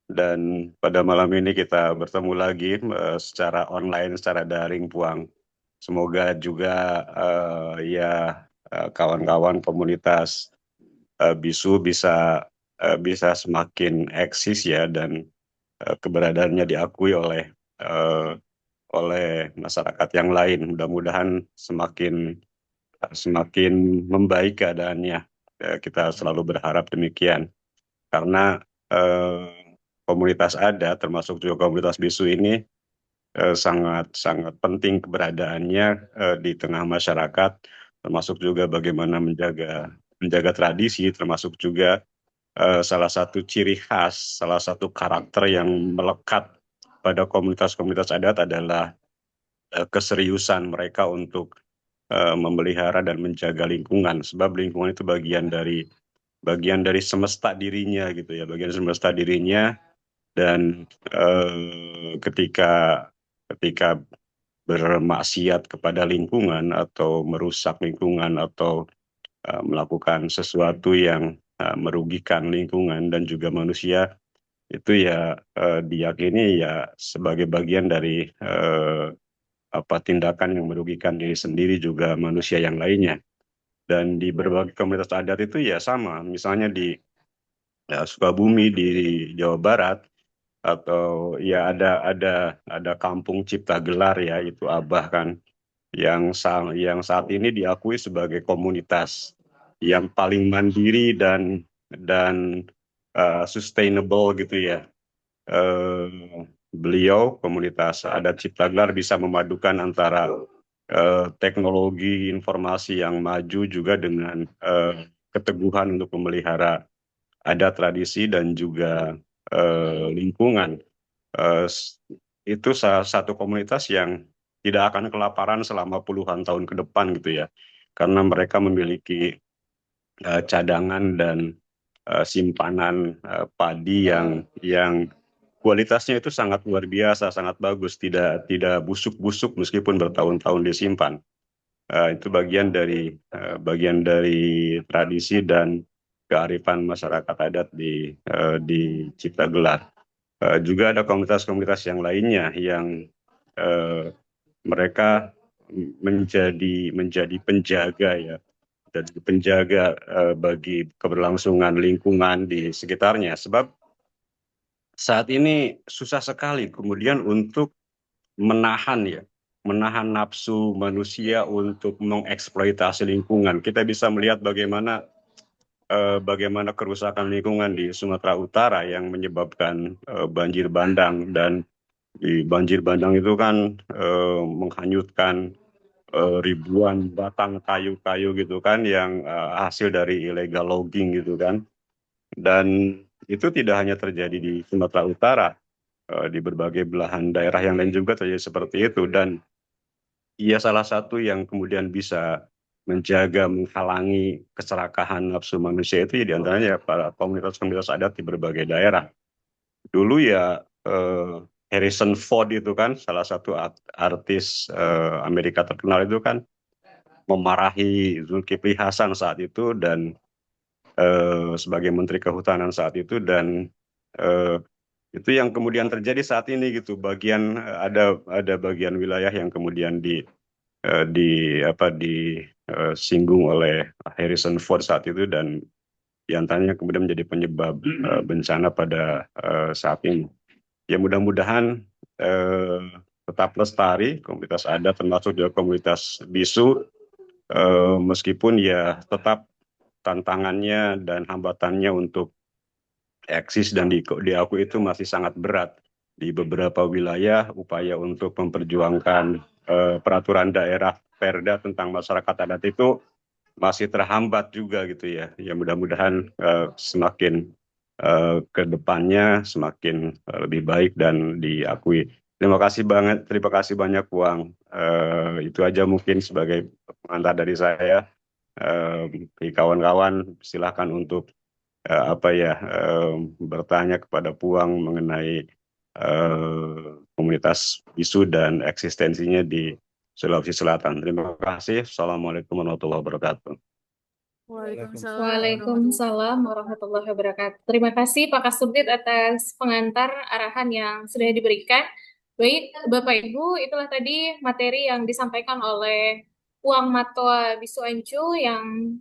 Dan pada malam ini kita bertemu lagi secara online, secara daring, Puang. Semoga juga ya kawan-kawan komunitas bisu bisa semakin eksis ya dan keberadaannya diakui eh, oleh masyarakat yang lain. Mudah-mudahan semakin membaik keadaannya. Kita selalu berharap demikian karena komunitas adat termasuk juga komunitas bisu ini sangat sangat penting keberadaannya di tengah masyarakat, termasuk juga bagaimana menjaga tradisi, termasuk juga salah satu ciri khas, salah satu karakter yang melekat pada komunitas-komunitas adat adalah keseriusan mereka untuk memelihara dan menjaga lingkungan, sebab lingkungan itu bagian dari semesta dirinya gitu ya, bagian semesta dirinya. Dan ketika bermaksiat kepada lingkungan atau merusak lingkungan atau melakukan sesuatu yang merugikan lingkungan dan juga manusia, itu ya diyakini ya sebagai bagian dari tindakan yang merugikan diri sendiri juga manusia yang lainnya. Dan di berbagai komunitas adat itu ya sama, misalnya di Sukabumi di Jawa Barat, atau ya ada kampung Cipta Gelar ya, itu Abah kan, yang saat ini diakui sebagai komunitas yang paling mandiri dan sustainable gitu ya. Beliau komunitas adat Cipta Gelar bisa memadukan antara teknologi informasi yang maju juga dengan keteguhan untuk memelihara adat, tradisi, dan juga lingkungan. Eh, itu salah satu komunitas yang tidak akan kelaparan selama puluhan tahun ke depan gitu ya, karena mereka memiliki cadangan dan simpanan padi yang kualitasnya itu sangat luar biasa, sangat bagus, tidak busuk-busuk meskipun bertahun-tahun disimpan. Itu bagian dari tradisi dan kearifan masyarakat adat di Cipta Gelar. Juga ada komunitas-komunitas yang lainnya yang mereka menjadi penjaga ya, dan penjaga bagi keberlangsungan lingkungan di sekitarnya. Sebab saat ini susah sekali kemudian untuk menahan nafsu manusia untuk mengeksploitasi lingkungan. Kita bisa melihat bagaimana kerusakan lingkungan di Sumatera Utara yang menyebabkan banjir bandang, dan di banjir bandang itu kan menghanyutkan ribuan batang kayu-kayu gitu kan yang hasil dari illegal logging gitu kan. Dan itu tidak hanya terjadi di Sumatera Utara, di berbagai belahan daerah yang lain juga terjadi seperti itu. Dan ia salah satu yang kemudian bisa menghalangi keserakahan nafsu manusia itu ya diantaranya para komunitas-komunitas adat di berbagai daerah. Dulu ya Harrison Ford itu kan salah satu artis Amerika terkenal itu kan memarahi Zulkifli Hasan saat itu dan sebagai Menteri Kehutanan saat itu, dan itu yang kemudian terjadi saat ini gitu. Ada bagian wilayah yang kemudian disinggung oleh Harrison Ford saat itu, dan diantaranya kemudian menjadi penyebab bencana pada saat ini. Ya mudah-mudahan tetap lestari komunitas adat termasuk juga komunitas bisu, meskipun ya tetap tantangannya dan hambatannya untuk eksis dan diakui itu masih sangat berat. Di beberapa wilayah upaya untuk memperjuangkan peraturan daerah Perda tentang masyarakat adat itu masih terhambat juga gitu ya. Ya mudah-mudahan semakin ke depannya semakin lebih baik dan diakui. Terima kasih banyak Puang. Itu aja mungkin sebagai pengantar dari saya. Kawan-kawan silahkan untuk bertanya kepada Puang mengenai komunitas bisu dan eksistensinya di Sulawesi Selatan. Terima kasih. Assalamualaikum warahmatullahi wabarakatuh. Waalaikumsalam Waalaikumsalam warahmatullahi wabarakatuh. Terima kasih Pak Kasubdit atas pengantar arahan yang sudah diberikan. Baik, Bapak Ibu, itulah tadi materi yang disampaikan oleh Puang Matoa Bisu Ancu yang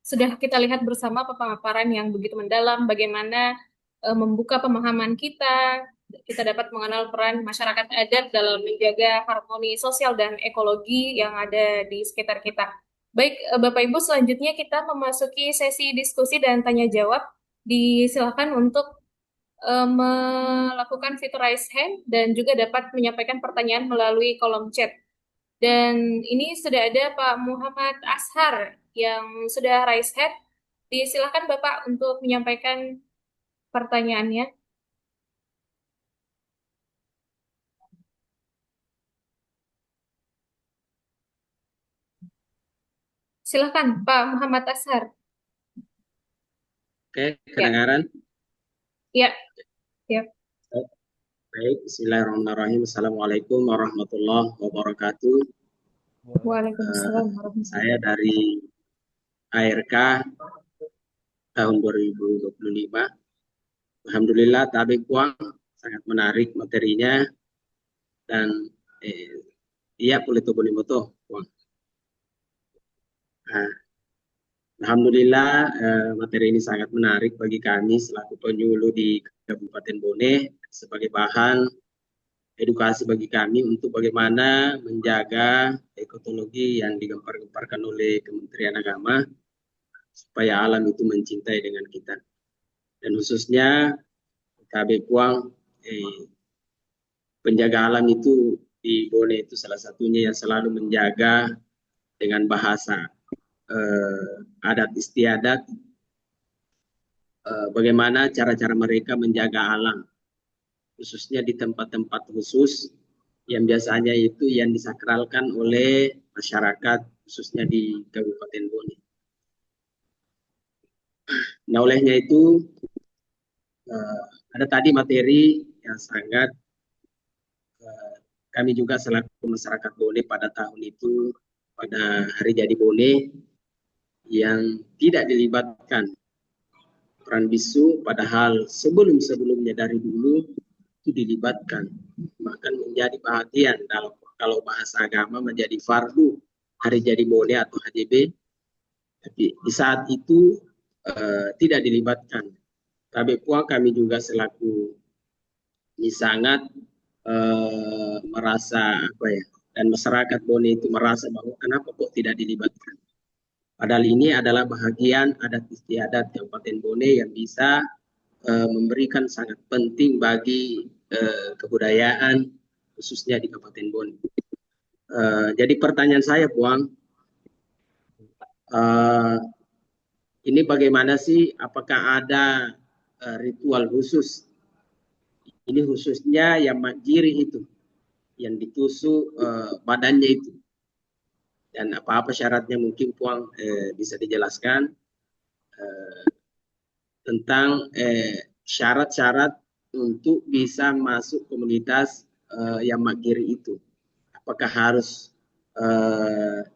sudah kita lihat bersama pemaparan yang begitu mendalam, bagaimana membuka pemahaman kita dapat mengenal peran masyarakat adat dalam menjaga harmoni sosial dan ekologi yang ada di sekitar kita. Baik, Bapak Ibu, selanjutnya kita memasuki sesi diskusi dan tanya jawab. Disilakan untuk melakukan fitur raise hand dan juga dapat menyampaikan pertanyaan melalui kolom chat. Dan ini sudah ada Pak Muhammad Ashar yang sudah raise hand. Disilakan Bapak untuk menyampaikan pertanyaannya. Silakan Pak Muhammad Ashar. Oke, kedengaran? Ya, ya. Baik, bismillahirrahmanirrahim. Assalamualaikum warahmatullahi wabarakatuh. Waalaikumsalam warahmatullahi Saya dari ARK tahun 2025. Alhamdulillah, Tabik Puang sangat menarik materinya dan iya boleh tuh boleh moto Puang. Alhamdulillah, materi ini sangat menarik bagi kami selaku penyuluh di Kabupaten Bone sebagai bahan edukasi bagi kami untuk bagaimana menjaga ekologi yang digembar-gembarkan oleh Kementerian Agama supaya alam itu mencintai dengan kita. Dan khususnya KB Puang, penjaga alam itu di Bone itu salah satunya yang selalu menjaga dengan bahasa adat istiadat, bagaimana cara-cara mereka menjaga alam, khususnya di tempat-tempat khusus yang biasanya itu yang disakralkan oleh masyarakat, khususnya di Kabupaten Bone. Nah, olehnya itu ada tadi materi yang sangat kami juga selaku masyarakat Bone pada tahun itu, pada hari jadi Bone, yang tidak dilibatkan peran bisu, padahal sebelum-sebelumnya dari dulu itu dilibatkan, bahkan menjadi bahagian dalam kalau bahasa agama menjadi fardu hari jadi Bone atau HJB, tapi di saat itu tidak dilibatkan. Tapi Puang kami juga selaku ini sangat merasa dan masyarakat Bone itu merasa bahwa kenapa kok tidak dilibatkan. Padahal ini adalah bahagian adat istiadat Kabupaten Bone yang bisa memberikan sangat penting bagi kebudayaan khususnya di Kabupaten Bone. Jadi pertanyaan saya, Puang, ini bagaimana sih? Apakah ada ritual khusus? Ini khususnya yang makjiri itu, yang ditusuk badannya itu. Dan apa-apa syaratnya mungkin Puang bisa dijelaskan tentang syarat-syarat untuk bisa masuk komunitas yang makjiri itu. Apakah harus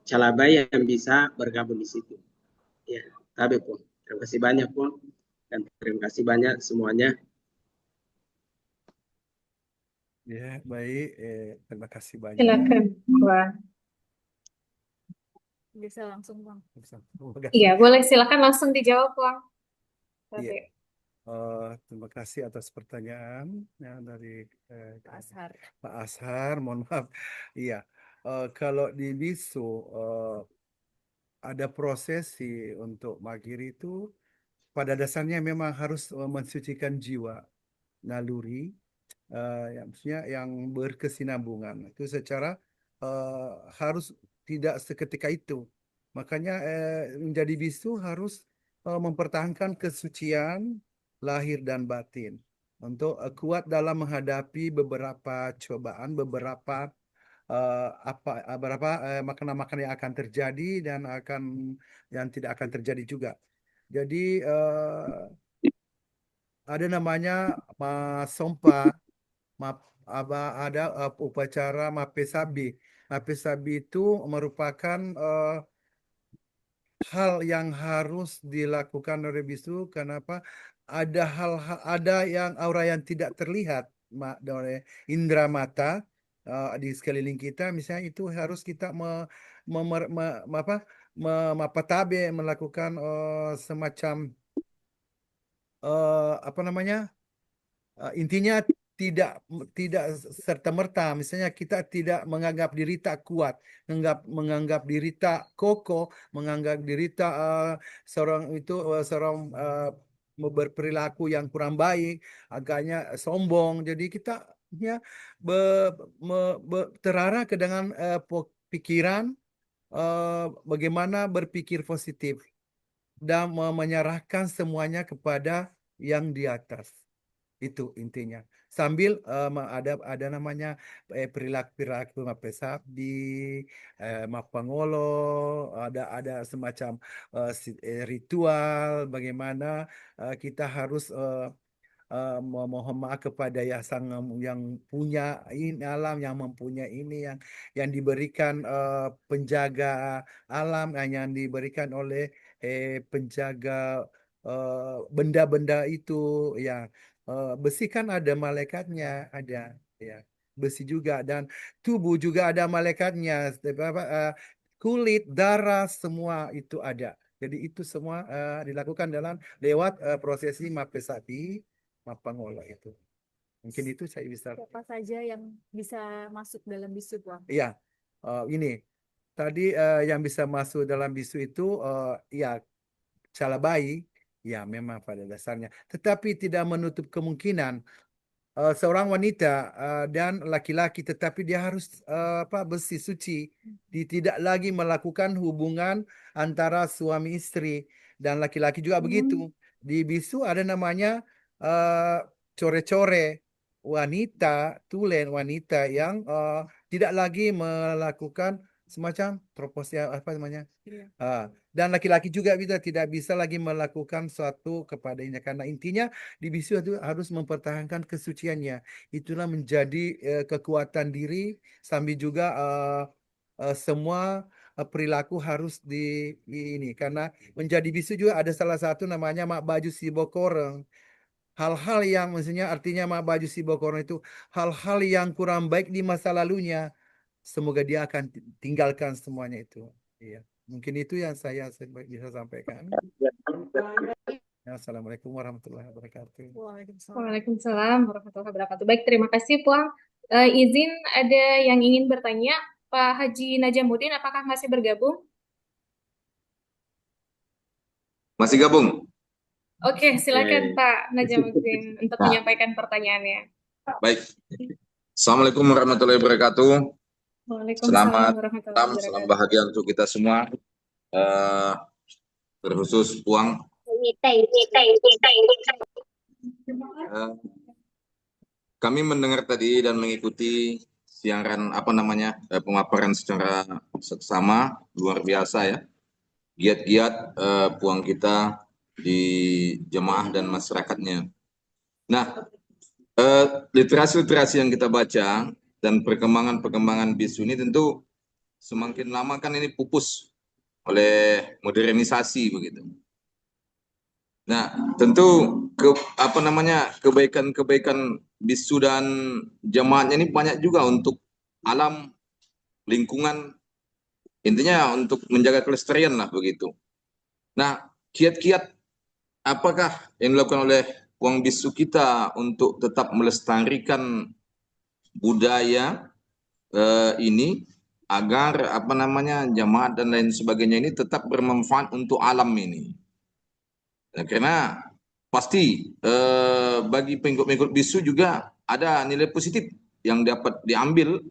Calabaya yang bisa bergabung di situ? Ya, tapi Puang. Terima kasih banyak Puang dan terima kasih banyak semuanya. Ya, baik. Terima kasih banyak. Silakan, Puang. Bisa langsung, Bang. Terima kasih. Iya, boleh silakan langsung dijawab, Puang. Iya. Terima kasih atas pertanyaan ya, dari Pak Ashar. Pak Ashar. Mohon maaf. Iya. Kalau di bisu ada prosesi untuk magiri itu pada dasarnya memang harus mensucikan jiwa, naluri, maksudnya yang berkesinambungan itu secara harus tidak seketika itu. Makanya menjadi bisu harus mempertahankan kesucian lahir dan batin, untuk kuat dalam menghadapi beberapa cobaan, beberapa makna-makna yang akan terjadi dan yang tidak akan terjadi juga. Jadi ada namanya Sompa, ada upacara Mapesabi. Mapesabi itu merupakan hal yang harus dilakukan oleh bisu. Kenapa? Ada yang aura yang tidak terlihat oleh indera mata di sekeliling kita. Misalnya itu harus kita mapatabe, melakukan semacam apa namanya? Intinya tidak tidak serta-merta, misalnya kita tidak menganggap diri tak kuat, menganggap diri tak kokoh, menganggap diri tak seorang berperilaku yang kurang baik, agaknya sombong. Jadi kita ya terarah ke dengan pikiran bagaimana berpikir positif dan menyerahkan semuanya kepada yang di atas. Itu intinya. Sambil ada namanya perilaku Mapesabdi, Mapangolo, ada semacam ritual bagaimana kita harus memohon maaf kepada yang punya ini alam, yang mempunyai ini, yang diberikan penjaga alam, yang diberikan oleh penjaga benda-benda itu, ya. Besi kan ada malaikatnya, ada, ya. Besi juga, dan tubuh juga ada malaikatnya, kulit, darah, semua itu ada. Jadi itu semua dilakukan lewat prosesi Mapesati, Mapangolo itu. Mungkin itu saya bisa. Siapa saja yang bisa masuk dalam bisu, Bang? Iya, ini tadi yang bisa masuk dalam bisu itu ya calabai, ya memang pada dasarnya. Tetapi tidak menutup kemungkinan seorang wanita dan laki-laki, tetapi dia harus bersih suci, tidak lagi melakukan hubungan antara suami istri, dan laki-laki juga begitu. Di bisu ada namanya core-core wanita, tulen wanita yang tidak lagi melakukan semacam troposia, apa namanya? Dan laki-laki juga tidak bisa lagi melakukan suatu kepadanya, karena intinya di bisu itu harus mempertahankan kesuciannya. Itulah menjadi kekuatan diri, sambil juga semua perilaku harus ini, karena menjadi bisu juga ada salah satu namanya mak baju sibokoreng. Hal-hal yang maksudnya artinya mak baju sibokoreng itu hal-hal yang kurang baik di masa lalunya, semoga dia akan tinggalkan semuanya itu. Iya. Mungkin itu yang saya bisa sampaikan. Ya, Assalamualaikum warahmatullahi wabarakatuh. Waalaikumsalam warahmatullahi wabarakatuh. Baik, terima kasih Puang. Izin ada yang ingin bertanya, Pak Haji Najamuddin, apakah masih bergabung? Masih gabung? Oke, silakan Pak Najamuddin untuk menyampaikan pertanyaannya. Baik. Assalamualaikum warahmatullahi wabarakatuh. Waalaikumsalam warahmatullahi wabarakatuh. Salam bahagia untuk kita semua. Terkhusus Puang. Kami mendengar tadi dan mengikuti siaran pemaparan secara seksama, luar biasa ya. Giat-giat Puang kita di jemaah dan masyarakatnya. Nah, literasi-literasi yang kita baca dan perkembangan bisu ini tentu semakin lama kan ini pupus oleh modernisasi begitu. Nah, tentu kebaikan-kebaikan bisu dan jemaatnya ini banyak juga untuk alam, lingkungan, intinya untuk menjaga kelestarian lah begitu. Nah, kiat-kiat apakah yang dilakukan oleh Puang bisu kita untuk tetap melestarikan budaya ini agar jemaat dan lain sebagainya ini tetap bermanfaat untuk alam ini? Nah, karena pasti bagi pengikut-pengikut bisu juga ada nilai positif yang dapat diambil,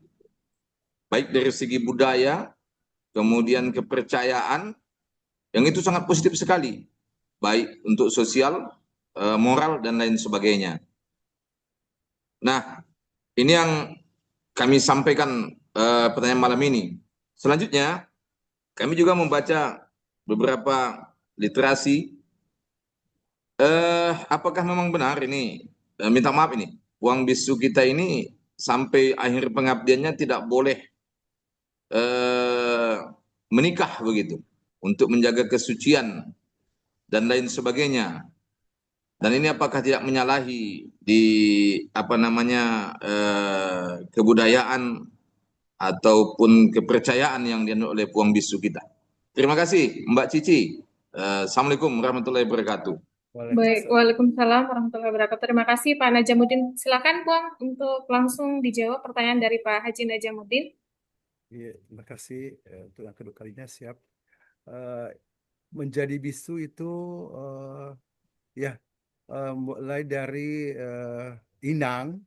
baik dari segi budaya, kemudian kepercayaan, yang itu sangat positif sekali, baik untuk sosial moral dan lain sebagainya. Nah, ini yang kami sampaikan pertanyaan malam ini. Selanjutnya, kami juga membaca beberapa literasi. Apakah memang benar ini? Minta maaf ini, uang bisu kita ini sampai akhir pengabdiannya tidak boleh menikah begitu, untuk menjaga kesucian dan lain sebagainya. Dan ini apakah tidak menyalahi di apa namanya kebudayaan ataupun kepercayaan yang dianut oleh puang bisu kita? Terima kasih Mbak Cici. Assalamualaikum warahmatullahi wabarakatuh. Baik, Waalaikumsalam warahmatullahi wabarakatuh. Terima kasih Pak Najamuddin. Silakan Puang untuk langsung dijawab pertanyaan dari Pak Haji Najamuddin. Iya, terima kasih untuk yang kedua kalinya siap. Menjadi bisu itu ya mulai dari inang,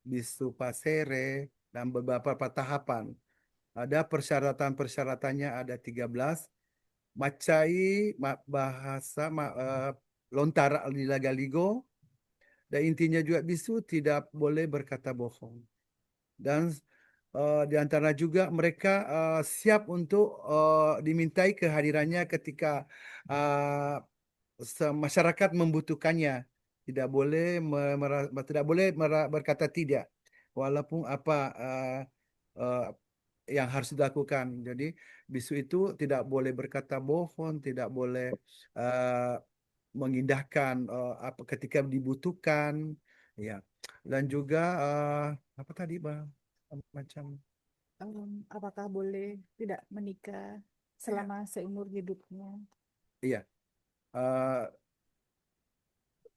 bisu pasere, dan beberapa tahapan. Ada persyaratan-persyaratannya ada 13. Macai bahasa lontara lilagaligo, dan intinya juga bisu tidak boleh berkata bohong. Dan di antara juga mereka siap untuk dimintai kehadirannya ketika masyarakat membutuhkannya. Tidak boleh berkata tidak, walaupun apa yang harus dilakukan. Jadi bisu itu tidak boleh berkata bohong, tidak boleh mengindahkan apa ketika dibutuhkan, ya. Dan juga apa tadi bang, macam apakah boleh tidak menikah selama seumur hidupnya? iya.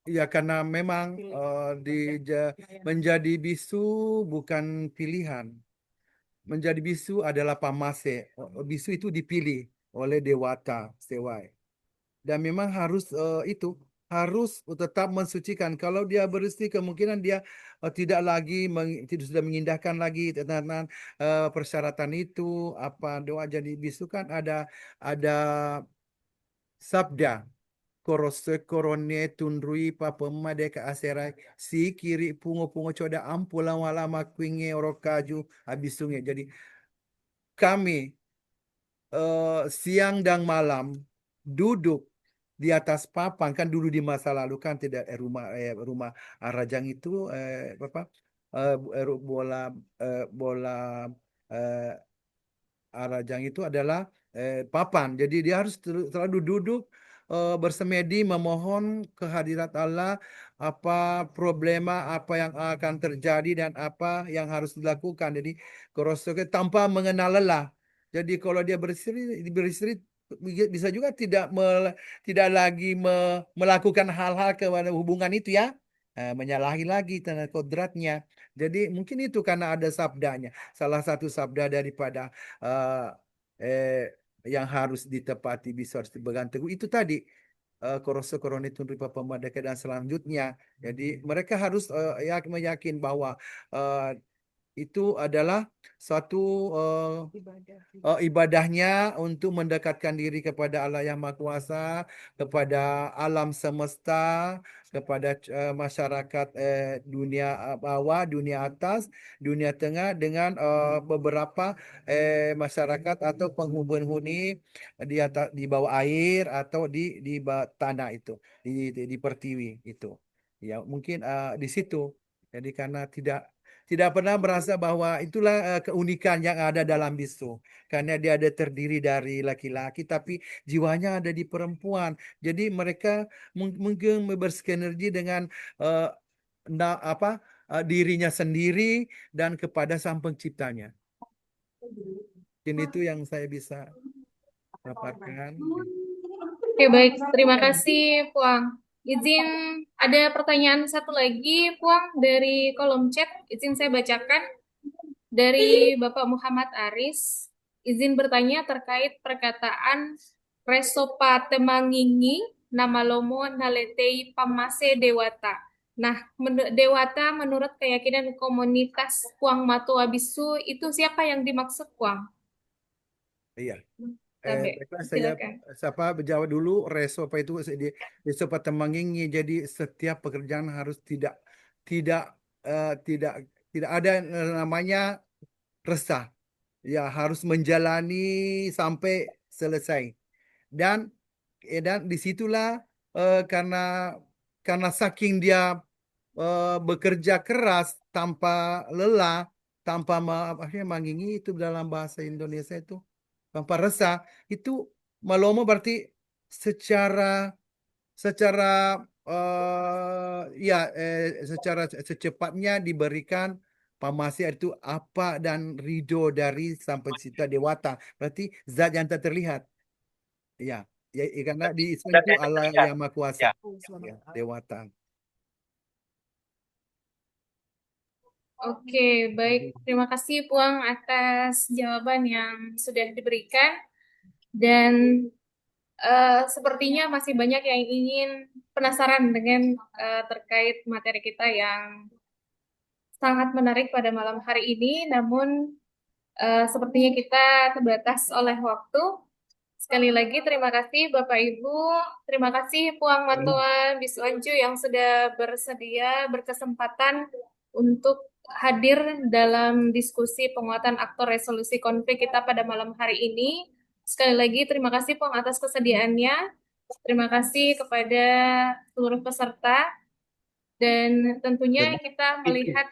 Ya karena memang menjadi bisu bukan pilihan. Menjadi bisu adalah pamase. Bisu itu dipilih oleh Dewata Sewai. Dan memang harus harus tetap mensucikan. Kalau dia beristri, kemungkinan dia tidak lagi sudah mengindahkan lagi tentang persyaratan itu. Apa doa jadi bisu kan ada sabda. Korose korone tunrui papemade ka aserai si kiri pungo coda ampula wala makwinge orokaju abisunge. Jadi kami siang dan malam duduk di atas papan, kan dulu di masa lalu kan tidak rumah Arajang itu bola Arajang itu adalah papan. Jadi dia harus selalu duduk bersemedi memohon kehadirat Allah, apa problema apa yang akan terjadi dan apa yang harus dilakukan. Jadi kerosokan tanpa mengenal lelah. Jadi kalau dia beristri bisa juga tidak lagi melakukan hal-hal kepada hubungan itu ya. Menyalahi lagi tanda kodratnya. Jadi mungkin itu karena ada sabdanya. Salah satu sabda daripada yang harus ditepati bisa harus dipegang teguh itu tadi koroso korone tundri papamadaka dan selanjutnya. Jadi mereka harus meyakin bahwa itu adalah suatu ibadahnya untuk mendekatkan diri kepada Allah yang Maha Kuasa, kepada alam semesta, kepada masyarakat dunia bawah, dunia atas, dunia tengah dengan beberapa masyarakat atau penghuni di bawah air atau di bawah tanah itu, di pertiwi itu. Ya, mungkin di situ. Jadi karena tidak pernah merasa bahwa itulah keunikan yang ada dalam bisu. Karena dia ada terdiri dari laki-laki, tapi jiwanya ada di perempuan. Jadi mereka mungkin bersinergi dengan dirinya sendiri dan kepada Sang Penciptanya. Mungkin itu yang saya bisa paparkan. Oke, baik. Terima kasih, Puang. Izin ada pertanyaan satu lagi, Puang, dari kolom chat. Izin saya bacakan dari Bapak Muhammad Aris. Izin bertanya terkait perkataan Resopa temangingi nama lomo naletei pamase dewata. Nah, dewata menurut keyakinan komunitas Puang Matua Bisu itu siapa yang dimaksud, Puang? Iya. Baiklah, saya Silakan. berjawab dulu. Reso apa itu? Reso patemangingi. Jadi setiap pekerjaan harus tidak tidak tidak ada namanya resah. Ya, harus menjalani sampai selesai. Dan disitulah karena saking dia bekerja keras tanpa lelah, tanpa mengingi itu dalam bahasa Indonesia itu tanpa resah, itu malomo berarti secara secara secara secepatnya diberikan pamasi itu apa dan ridho dari sampai cita dewata. Berarti zat yang tak terlihat. Ya, karena di Islam itu Allah yang Maha Kuasa. Ya, dewata. Oke, baik. Terima kasih Puang atas jawaban yang sudah diberikan. Dan sepertinya masih banyak yang ingin penasaran dengan terkait materi kita yang sangat menarik pada malam hari ini. Namun sepertinya kita terbatas oleh waktu. Sekali lagi terima kasih Bapak Ibu, terima kasih Puang Matuan Bisu Anju yang sudah bersedia berkesempatan untuk hadir dalam diskusi penguatan aktor resolusi konflik kita pada malam hari ini. Sekali lagi terima kasih Puang atas kesediaannya. Terima kasih kepada seluruh peserta dan tentunya kita melihat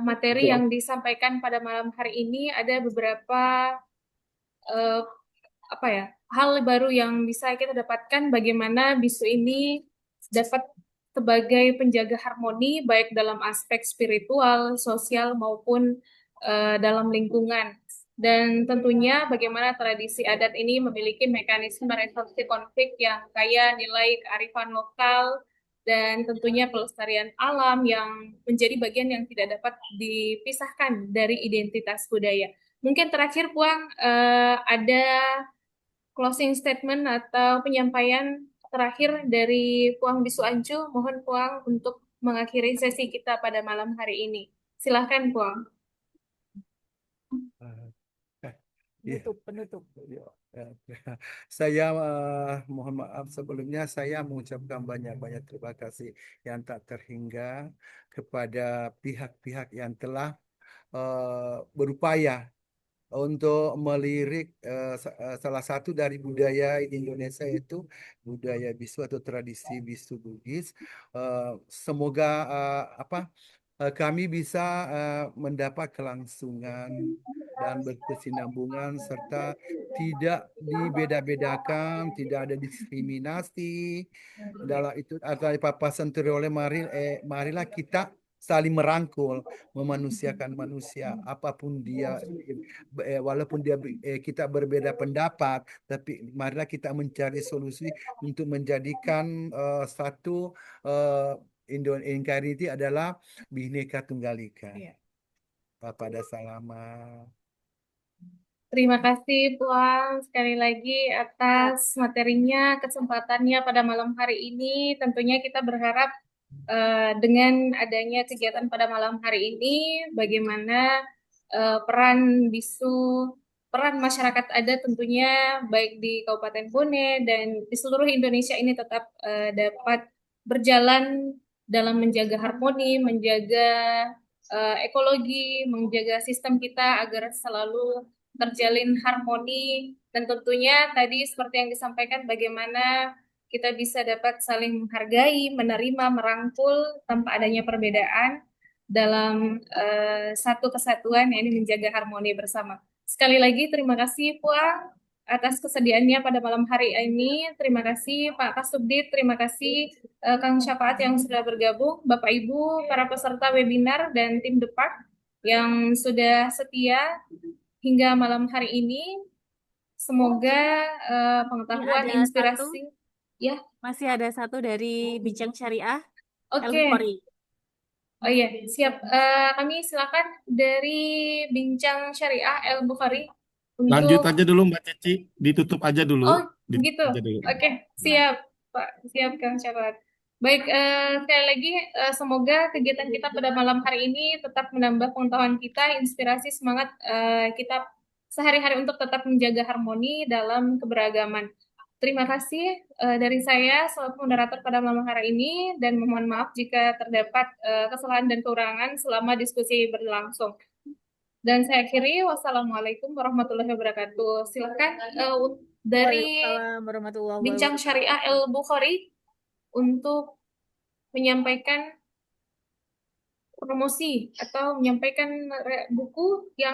materi yang disampaikan pada malam hari ini ada beberapa hal baru yang bisa kita dapatkan bagaimana bisu ini dapat sebagai penjaga harmoni baik dalam aspek spiritual, sosial maupun dalam lingkungan. Dan tentunya bagaimana tradisi adat ini memiliki mekanisme resolusi konflik yang kaya nilai kearifan lokal dan tentunya pelestarian alam yang menjadi bagian yang tidak dapat dipisahkan dari identitas budaya. Mungkin terakhir Puang ada closing statement atau penyampaian terakhir dari Puang Bisu Anju. Mohon Puang untuk mengakhiri sesi kita pada malam hari ini. Silahkan Puang. Penutup. Saya mohon maaf sebelumnya saya mengucapkan banyak-banyak terima kasih yang tak terhingga kepada pihak-pihak yang telah berupaya untuk melirik salah satu dari budaya Indonesia itu budaya bisu atau tradisi bisu Bugis. Semoga kami bisa mendapat kelangsungan dan berkesinambungan serta tidak dibeda-bedakan, tidak ada diskriminasi dalam itu atau papasan oleh marilah kita saling merangkul, memanusiakan manusia apapun dia, walaupun kita berbeda pendapat, tapi marilah kita mencari solusi untuk menjadikan satu NKRI adalah Bhinneka Tunggal Ika. Pada Salama. Terima kasih Puang sekali lagi atas materinya, kesempatannya pada malam hari ini. Tentunya kita berharap dengan adanya kegiatan pada malam hari ini, bagaimana peran bisu, peran masyarakat adat tentunya baik di Kabupaten Bone dan di seluruh Indonesia ini tetap dapat berjalan dalam menjaga harmoni, menjaga ekologi, menjaga sistem kita agar selalu terjalin harmoni, dan tentunya tadi seperti yang disampaikan bagaimana kita bisa dapat saling menghargai, menerima, merangkul tanpa adanya perbedaan dalam satu kesatuan, yakni menjaga harmoni bersama. Sekali lagi terima kasih Puang atas kesediaannya pada malam hari ini. Terima kasih Pak Kasubdit, terima kasih Kang Syafaat yang sudah bergabung, Bapak Ibu, para peserta webinar dan tim Depak yang sudah setia hingga malam hari ini. Semoga pengetahuan, inspirasi. Ya, masih ada satu dari Bincang Syariah. Oke. Oh iya, siap. Kami silakan dari Bincang Syariah El Bukhari. Lanjut aja dulu Mbak Cici, ditutup aja dulu. Oh, begitu. Oke, siap Pak, siap Kang Syafaat. Baik, sekali lagi semoga kegiatan kita pada malam hari ini tetap menambah pengetahuan kita, inspirasi, semangat kita sehari-hari untuk tetap menjaga harmoni dalam keberagaman. Terima kasih dari saya selaku moderator pada malam hari ini, dan mohon maaf jika terdapat kesalahan dan kekurangan selama diskusi berlangsung. Dan saya akhiri, wassalamualaikum warahmatullahi wabarakatuh. Silakan dari Waalaikumsalam warahmatullahi Bincang wabarakatuh. Syariah Al-Bukhari untuk menyampaikan promosi atau menyampaikan buku yang